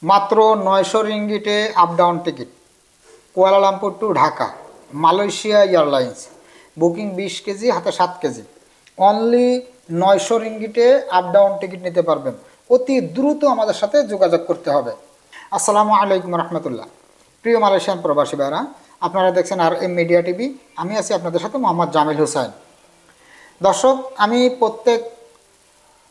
মাত্র 900 রিঙ্গিটে up down ticket Kuala Lumpur to Dhaka Malaysia airlines booking 20 KG হাতে 7 কেজি অনলি 900 রিঙ্গিটে আপ ডাউন টিকিট নিতে পারবেন। অতি দ্রুত আমাদের সাথে যোগাযোগ করতে হবে। আসসালামু আলাইকুম রহমতুল্লাহ। প্রিয় মালয়েশিয়ান প্রবাসী ভাইরা, আপনারা দেখছেন আর এম মিডিয়া টিভি। আমি আছি আপনাদের সাথে মোহাম্মদ জামিল হোসেন। দর্শক, আমি প্রত্যেক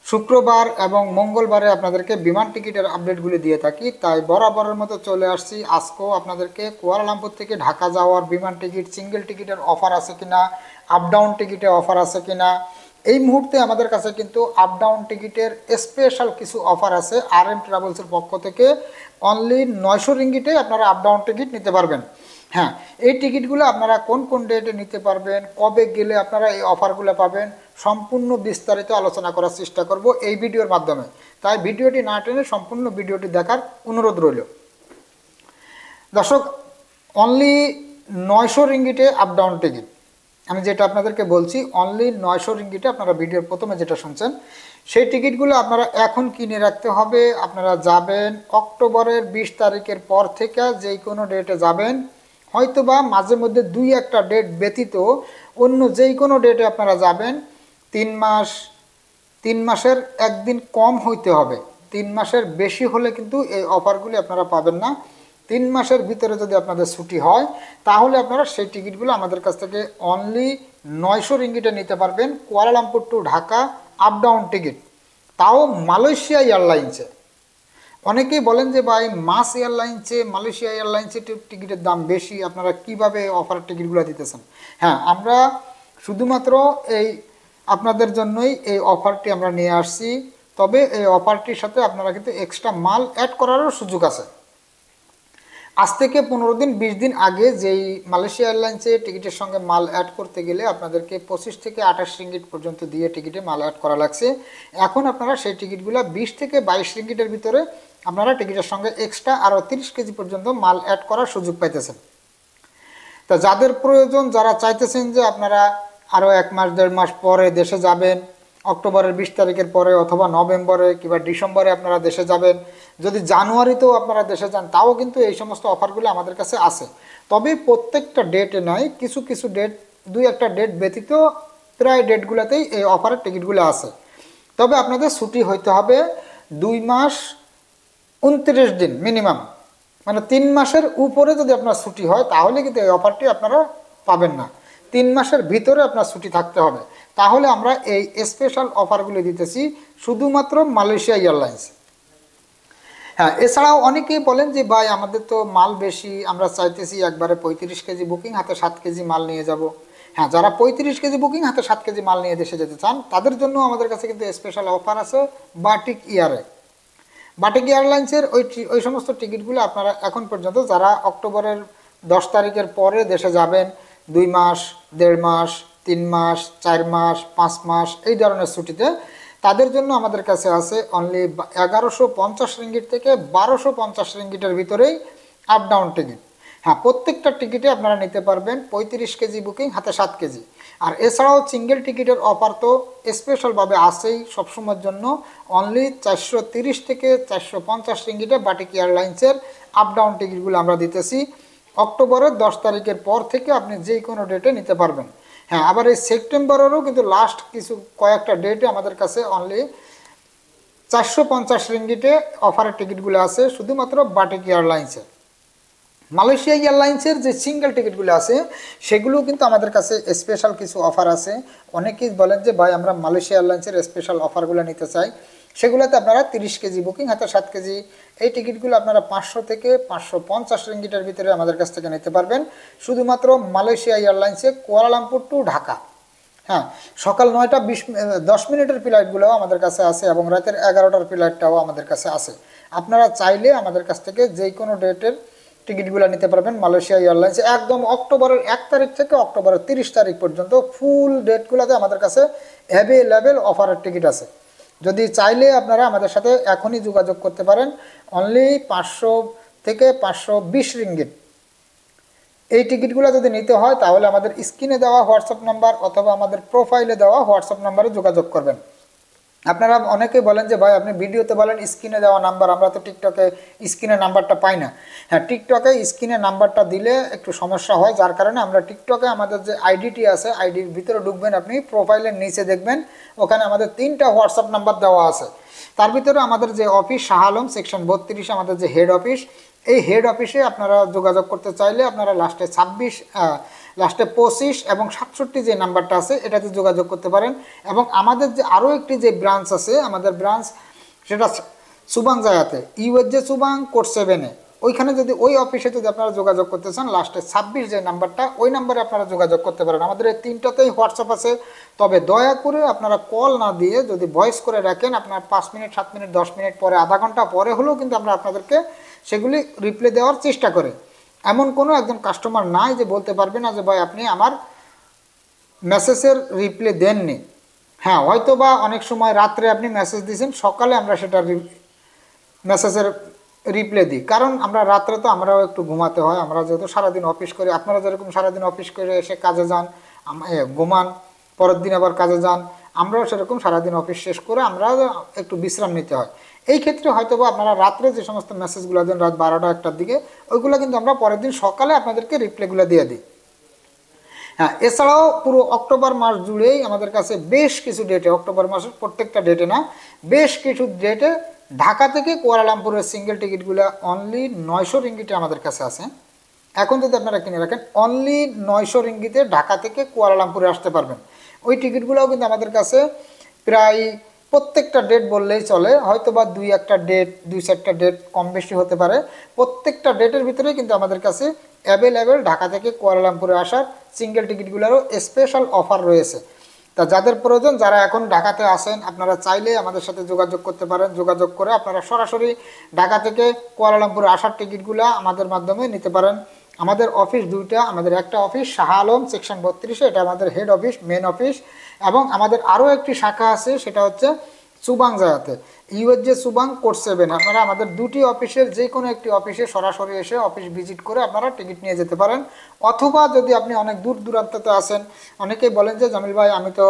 শুক্রবার এবং মঙ্গলবারে আপনাদেরকে বিমান টিকিটের আপডেটগুলি দিয়ে থাকি, তাই বরাবরের মতো চলে আসছি আজকেও আপনাদেরকে কুয়ালালামপুর থেকে ঢাকা যাওয়ার বিমান টিকিট সিঙ্গেল টিকিটের অফার আছে কিনা, আপ ডাউন টিকিটে অফার আছে কিনা। এই মুহূর্তে আমাদের কাছে কিন্তু আপ ডাউন টিকিটের স্পেশাল কিছু অফার আছে আর এম ট্রাভেলসের পক্ষ থেকে। অনলি 900 রিঙ্গিটে আপনারা আপ ডাউন টিকিট নিতে পারবেন। হ্যাঁ, এই টিকিটগুলো আপনারা কোন কোন ডেটে নিতে পারবেন, কবে গেলে আপনারা এই অফারগুলো পাবেন, সম্পূর্ণ বিস্তারিত আলোচনা করার চেষ্টা করব এই ভিডিওর মাধ্যমে। তাই ভিডিওটি না টেনে সম্পূর্ণ ভিডিওটি দেখার অনুরোধ রইল। দর্শক, অনলি 900 রিঙ্গিটে আপ ডাউন টিকিট, আমি যেটা আপনাদেরকে বলছি অনলি 900 রিঙ্গিটে আপনারা ভিডিওর প্রথমে যেটা শুনছেন সেই টিকিটগুলো আপনারা এখন কিনে রাখতে হবে। আপনারা যাবেন অক্টোবরের 20 তারিখের পর থেকে যেই কোনো ডেটে যাবেন, হয়তোবা মাঝে মধ্যে 2-1টা ডেট ব্যতীত অন্য যেই কোনো ডেটে আপনারা যাবেন। 3 মাসের একদিন কম হইতে হবে। 3 মাসের বেশি হলে কিন্তু এই অফারগুলি আপনারা পাবেন না। 3 মাসের ভিতরে যদি আপনাদের ছুটি হয় তাহলে আপনারা সেই টিকিটগুলো আমাদের কাছ থেকে অনলি 900 রিঙ্গিটে নিতে পারবেন। Kuala Lumpur to Dhaka up down ticket, তাও মালয়েশিয়া এয়ারলাইন্সে। অনেকেই বলেন যে ভাই মাস এয়ারলাইন্সে মালয়েশিয়া এয়ারলাইন্সে টিকিটের দাম বেশি, আপনারা কিভাবে অফার টিকিটগুলো দিতেছেন। হ্যাঁ, আমরা শুধুমাত্র এই আপনাদের জন্যই এই অফারটি আমরা নিয়ে আসছি। তবে এই অফারটির সাথে আপনারা কিন্তু এক্সট্রা মাল অ্যাড করারও সুযোগ আছে। আজ থেকে 15 দিন 20 দিন আগে যেই মালয়েশিয়া এয়ারলাইন্সে টিকিটের সঙ্গে মাল অ্যাড করতে গেলে আপনাদেরকে 25 থেকে 28 রিঙ্গিট পর্যন্ত দিয়ে টিকিটে মাল অ্যাড করা লাগছে। এখন আপনারা সেই টিকিটগুলো 20 থেকে 22 রিঙ্গিটের ভিতরে আপনারা টিকিটের সঙ্গে এক্সট্রা আরও 30 কেজি পর্যন্ত মাল অ্যাড করার সুযোগ পাইতেছেন। তা যাদের প্রয়োজন, যারা চাইতেছেন যে আপনারা আরও 1 মাস 1.5 মাস পরে দেশে যাবেন, অক্টোবরের 20 তারিখের পরে অথবা নভেম্বরে কিংবা ডিসেম্বরে আপনারা দেশে যাবেন, যদি জানুয়ারিতেও আপনারা দেশে যান তাও কিন্তু এই সমস্ত অফারগুলো আমাদের কাছে আছে। তবে প্রত্যেকটা ডেটে নয়, কিছু কিছু ডেট 2-1টা ডেট ব্যতীত প্রায় ডেটগুলোতেই এই অফারের টিকিটগুলো আছে। তবে আপনাদের ছুটি হইতে হবে 2 মাস 29 দিন মিনিমাম, মানে 3 মাসের উপরে যদি আপনার ছুটি হয় তাহলে কিন্তু এই অফারটি আপনারা পাবেন না। 3 মাসের ভিতরে আপনার ছুটি থাকতে হবে, তাহলে আমরা এই স্পেশাল অফারগুলি দিতেছি শুধুমাত্র মালয়েশিয়া এয়ারলাইন্স। হ্যাঁ, এছাড়াও অনেকেই বলেন যে ভাই আমাদের তো মাল বেশি, আমরা চাইতেছি একবারে 35 কেজি বুকিং হাতে 7 কেজি মাল নিয়ে যাব। হ্যাঁ, যারা 35 কেজি বুকিং হাতে 7 কেজি মাল নিয়ে দেশে যেতে চান তাদের জন্য আমাদের কাছে কিন্তু স্পেশাল অফার আছে বাটিক ইয়ারে। বাটিক এয়ারলাইন্সের ওই সমস্ত টিকিটগুলো আপনারা এখন পর্যন্ত যারা অক্টোবরের 10 তারিখের পরে দেশে যাবেন, 2 মাস 1.5 মাস 3 মাস 4 মাস 5 মাস এই ধরনের ছুটিতে, তাদের জন্য আমাদের কাছে আছে অনলি 1150 রিঙ্গিট থেকে 1250 রিঙ্গিটের ভিতরেই আপ ডাউন টিকিট। হ্যাঁ, প্রত্যেকটা টিকিটে আপনারা নিতে পারবেন 35 কেজি বুকিং হাতে 7 কেজি। আর এছাড়াও সিঙ্গেল টিকিটের অফার তো স্পেশালভাবে আসেই সবসময়ের জন্য। অনলি 430 থেকে 450 রিঙ্গিটে বাটিক এয়ারলাইন্সের আপ ডাউন টিকিটগুলো আমরা দিতেছি। অক্টোবরের 10 তারিখের পর থেকে আপনি যে কোনো ডেটে নিতে পারবেন। হ্যাঁ, আবার এই সেপ্টেম্বরেরও কিন্তু লাস্ট কয়েকটা ডেটে আমাদের কাছে অনলি 450 রিঙ্গিটে অফারের টিকিটগুলো আছে শুধুমাত্র বাটিক এয়ারলাইন্সে। মালয়েশিয়া এয়ারলাইন্সের যে সিঙ্গেল টিকিটগুলো আছে সেগুলোও কিন্তু আমাদের কাছে স্পেশাল কিছু অফার আছে। অনেকেই বলেন যে ভাই আমরা মালয়েশিয়া এয়ারলাইন্সের স্পেশাল অফারগুলো নিতে চাই। সেগুলোতে আপনারা 30 কেজি বুকিং হাতে 7 কেজি এই টিকিটগুলো আপনারা 500 থেকে 550 রিঙ্গিটের ভিতরে আমাদের কাছ থেকে নিতে পারবেন শুধুমাত্র মালয়েশিয়া এয়ারলাইন্সে কুয়ালালামপুর টু ঢাকা। হ্যাঁ, সকাল 9টা 10 মিনিটের ফ্লাইটগুলোও আমাদের কাছে আছে এবং রাতের 11টার ফ্লাইটটাও আমাদের কাছে আছে। আপনারা চাইলে আমাদের কাছ থেকে যে কোনো ডেটের টিকিটগুলো নিতে পারবেন মালয়েশিয়া এয়ারলাইন্সে। একদম অক্টোবরের 1 তারিখ থেকে অক্টোবরের 30 তারিখ পর্যন্ত ফুল ডেটগুলোতে আমাদের কাছে অ্যাভেলেবেল অফারের টিকিট আছে। যদি চাইলে আপনারা আমাদের সাথে এখনই যোগাযোগ করতে পারেন। অনলি 500 থেকে 520 রিঙ্গিট এই টিকিটগুলো যদি নিতে হয় তাহলে আমাদের স্ক্রিনে দেওয়া হোয়াটসঅ্যাপ নাম্বার অথবা আমাদের প্রোফাইলে দেওয়া হোয়াটসঅ্যাপ নাম্বারে যোগাযোগ করবেন। আপনারা অনেকেই বলেন যে ভাই আপনি ভিডিওতে বলেন স্ক্রিনে দেওয়া নাম্বার, আমরা তো টিকটকে স্ক্রিনে নাম্বারটা পাই না। হ্যাঁ, টিকটকে স্ক্রিনে নাম্বারটা দিলে একটু সমস্যা হয়, যার কারণে আমরা টিকটকে আমাদের যে আইডিটি আছে, আইডির ভিতরে ঢুকবেন, আপনি প্রোফাইলের নিচে দেখবেন ওখানে আমাদের 3টা হোয়াটসঅ্যাপ নাম্বার দেওয়া আছে। তার ভিতরে আমাদের যে অফিস শাহ আলম সেকশন 32, আমাদের যে হেড অফিস, এই হেড অফিসে আপনারা যোগাযোগ করতে চাইলে আপনারা লাস্টে 25 এবং 67 যে নাম্বারটা আছে এটাতে যোগাযোগ করতে পারেন। এবং আমাদের যে আরও একটি যে ব্রাঞ্চ আছে, আমাদের ব্রাঞ্চ সেটা সুবাং জায়াতে, ইউএস যে সুবাং কোড 7-এ, ওইখানে যদি ওই অফিসে যদি আপনারা যোগাযোগ করতে চান লাস্টে 26 যে নাম্বারটা, ওই নাম্বারে আপনারা যোগাযোগ করতে পারেন। আমাদের এই 3টাতেই হোয়াটসঅ্যাপ আছে, তবে দয়া করে আপনারা কল না দিয়ে যদি ভয়েস করে রাখেন, আপনার 5 মিনিট 7 মিনিট 10 মিনিট পরে, আধা ঘন্টা পরে হলেও কিন্তু আমরা আপনাদেরকে সেগুলি রিপ্লাই দেওয়ার চেষ্টা করি। এমন কোনো একজন কাস্টমার নাই যে বলতে পারবে না যে ভাই আপনি আমার মেসেজের রিপ্লাই দেননি। হ্যাঁ, হয়তো বা অনেক সময় রাত্রে আপনি মেসেজ দিয়েছেন, সকালে আমরা সেটা মেসেজের রিপ্লাই দিই, কারণ আমরা রাত্রে তো আমরাও একটু ঘুমাতে হয়, আমরা যেহেতু সারাদিন অফিস করি, আপনারা যেরকম সারাদিন অফিস করে এসে কাজে যান, ঘুমান, পরের দিন আবার কাজে যান, আমরাও সেরকম সারাদিন অফিস শেষ করে আমরা একটু বিশ্রাম নিতে হয়। এই ক্ষেত্রে হয়তো বা আপনারা রাত্রে যে সমস্ত মেসেজগুলো দেন রাত 12টা 1টার দিকে, ওইগুলো কিন্তু আমরা পরের দিন সকালে আপনাদেরকে রিপ্লাইগুলো দিয়ে দিই। হ্যাঁ, এছাড়াও পুরো অক্টোবর মাস জুড়েই আমাদের কাছে বেশ কিছু ডেটে, অক্টোবর মাসের প্রত্যেকটা ডেটে না, বেশ কিছু ডেটে ঢাকা থেকে কুয়ালালামপুরের সিঙ্গেল টিকিটগুলো অনলি 900 রিঙ্গিটে আমাদের কাছে আছে। এখন যদি আপনারা কিনে রাখেন, অনলি 900 রিঙ্গিতে ঢাকা থেকে কুয়ালালামপুরে আসতে পারবেন। ওই টিকিটগুলোও কিন্তু আমাদের কাছে প্রায় প্রত্যেকটা ডেট বললেই চলে, হয়তো বা 2-4টা ডেট কম বেশি হতে পারে, প্রত্যেকটা ডেটের ভিতরে কিন্তু আমাদের কাছে অ্যাভেলেবেল ঢাকা থেকে কুয়ালালামপুরে আসার সিঙ্গেল টিকিটগুলোরও স্পেশাল অফার রয়েছে। তা যাদের প্রয়োজন, যারা এখন ঢাকাতে আসেন, আপনারা চাইলে আমাদের সাথে যোগাযোগ করতে পারেন। যোগাযোগ করে আপনারা সরাসরি ঢাকা থেকে কুয়ালালামপুরে আসার টিকিটগুলো আমাদের মাধ্যমে নিতে পারেন। আমাদের অফিস 2টা, আমাদের একটা অফিস শাহ আলম সেকশন 32, এটা আমাদের হেড অফিস, মেন অফিস, এবং আমাদের আরও একটি শাখা আছে, সেটা হচ্ছে সুবাং জায়াতে, ইউএস যে সুবাং কোড 7। আপনারা আমাদের 2টি অফিসের যে কোনো একটি অফিসে সরাসরি এসে অফিস ভিজিট করে আপনারা টিকিট নিয়ে যেতে পারেন। অথবা যদি আপনি অনেক দূর দূরান্ততে আসেন, অনেকেই বলেন যে জামিল ভাই আমি তো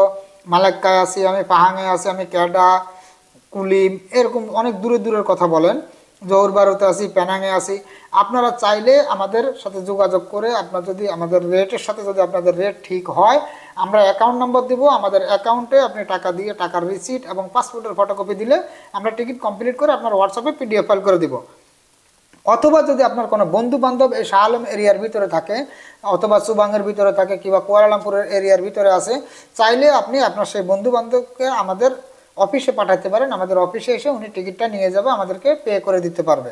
মালাক্কায় আছি, আমি পাহাঙে আছি, আমি ক্যাডা, কুলিম, এরকম অনেক দূরের কথা বলেন, জোহরবারুতে আছি, পেনাঙে আছি, আপনারা চাইলে আমাদের সাথে যোগাযোগ করে, আপনার যদি আমাদের রেটের সাথে যদি আপনাদের রেট ঠিক হয়, আমরা অ্যাকাউন্ট নাম্বার দিব, আমাদের অ্যাকাউন্টে আপনি টাকা দিয়ে টাকার রিসিট এবং পাসপোর্টের ফটোকপি দিলে আমরা টিকিট কমপ্লিট করে আপনার হোয়াটসঅ্যাপে পিডিএফ ফাইল করে দিব। অথবা যদি আপনার কোনো বন্ধু বান্ধব এই শাহ আলম এরিয়ার ভিতরে থাকে, অথবা সুবাংয়ের ভিতরে থাকে, কিংবা কুয়ালালামপুরের এরিয়ার ভিতরে আছে, চাইলে আপনি আপনার সেই বন্ধু বান্ধবকে আমাদের অফিসে পাঠাতে পারেন। আমাদের অফিসে এসে উনি টিকিটটা নিয়ে যাবে, আমাদেরকে পে করে দিতে পারবে।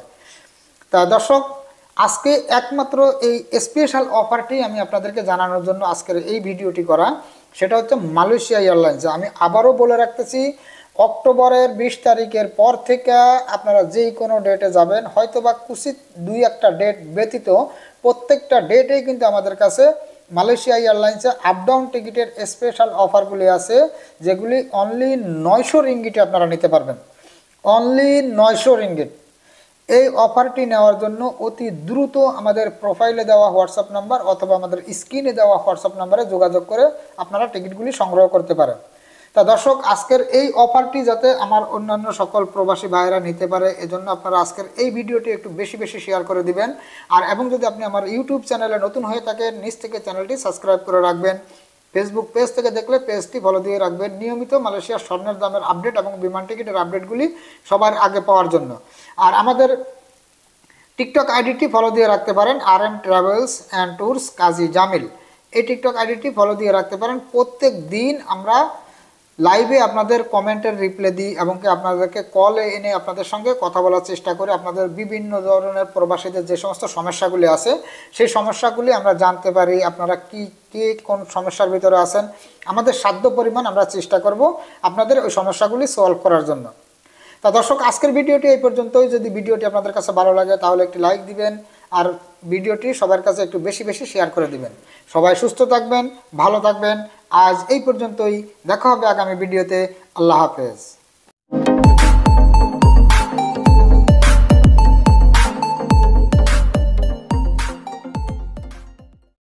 তা দর্শক, আজকে একমাত্র এই স্পেশাল অফারটি আমি আপনাদেরকে জানানোর জন্য আজকের এই ভিডিওটি করা, সেটা হচ্ছে মালয়েশিয়া এয়ারলাইন্স। আমি আবারও বলে রাখতেছি, অক্টোবরের 20 তারিখের পর থেকে আপনারা যেই কোনো ডেটে যাবেন, হয়তো বা কুচিত 2-1টা ডেট ব্যতীত প্রত্যেকটা ডেটেই কিন্তু আমাদের কাছে মালয়েশিয়া এয়ারলাইন্সে আপ ডাউন টিকিটের স্পেশাল অফারগুলি আছে, যেগুলি অনলি 900 রিঙ্গিটে আপনারা নিতে পারবেন। Only 900 ringgit. এই অফারটি নেওয়ার জন্য অতি দ্রুত আমাদের প্রোফাইলে দেওয়া হোয়াটসঅ্যাপ নাম্বার অথবা আমাদের স্ক্রিনে দেওয়া হোয়াটসঅ্যাপ নাম্বারে যোগাযোগ করে আপনারা টিকিটগুলি সংগ্রহ করতে পারেন। তা দর্শক, আজকের এই অফারটি যাতে আমার অন্যান্য সকল প্রবাসী ভাইয়েরা নিতে পারে, এজন্য আপনারা আজকের এই ভিডিওটি একটু বেশি বেশি শেয়ার করে দিবেন। আর এবং যদি আপনি আমার ইউটিউব চ্যানেলে নতুন হয়ে থাকেন, নিচ থেকে চ্যানেলটি সাবস্ক্রাইব করে রাখবেন। ফেসবুক পেজ থেকে দেখলে পেজটি ফলো দিয়ে রাখবেন, নিয়মিত মালয়েশিয়ার স্বর্ণের দামের আপডেট এবং বিমান টিকিটের আপডেটগুলি সবার আগে পাওয়ার জন্য। আর আমাদের টিকটক আইডিটি ফলো দিয়ে রাখতে পারেন, RM ট্রাভেলস অ্যান্ড ট্যুরস কাজী জামিল। এই টিকটক আইডিটি ফলো দিয়ে রাখতে পারেন। প্রত্যেক দিন আমরা লাইভে আপনাদের কমেন্টের রিপ্লাই দিই এবং আপনাদেরকে কলে এনে আপনাদের সঙ্গে কথা বলার চেষ্টা করি। আপনাদের বিভিন্ন ধরনের প্রবাসীদের যে সমস্ত সমস্যাগুলি আছে, সেই সমস্যাগুলি আমরা জানতে পারি, আপনারা কি কোন সমস্যার ভিতরে আছেন, আমাদের সাধ্য পরিমাণ আমরা চেষ্টা করব আপনাদের ওই সমস্যাগুলি সলভ করার জন্য। তা দর্শক, আজকের ভিডিওটি এই পর্যন্তই। যদি ভিডিওটি আপনাদের কাছে ভালো লাগে তাহলে একটি লাইক দিবেন, আর ভিডিওটি সবার কাছে একটু বেশি বেশি শেয়ার করে দিবেন। সবাই সুস্থ থাকবেন, ভালো থাকবেন। আজ এই পর্যন্তই, দেখা হবে আগামী ভিডিওতে। আল্লাহ হাফেজ।